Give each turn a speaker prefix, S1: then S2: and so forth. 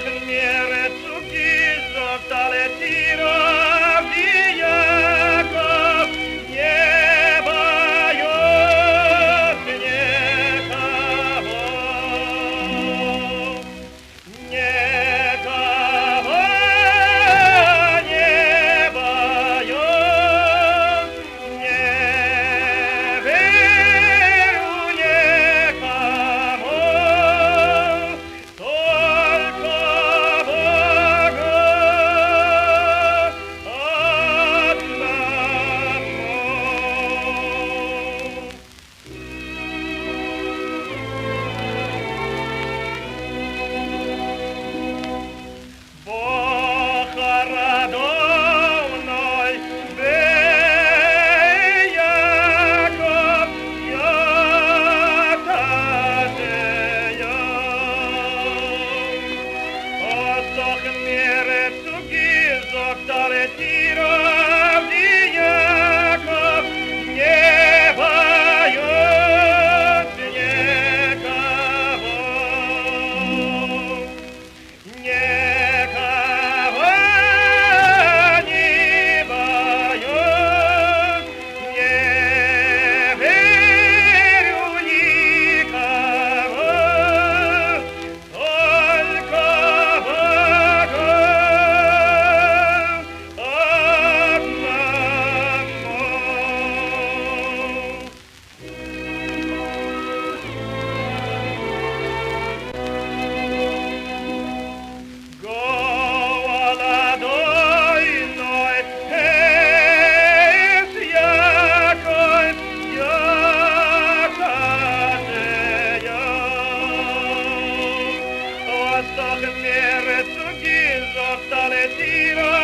S1: doch mir zu gesagt alle Tiere wie Jakob, nie bojąc nikogo, nikogo, nie bojąc, nie wierzę nikomu, tylko Bogu odnemu. Бога радовной бей, Яков, Якадея. Остах мире цуги, зоктале тира, ви Яков, не боюсь никого. Никого не боюсь, не верю никому, только Богу одному. Голодойной эс Яков, Якадея. Остах мир цуги, зоктале тира,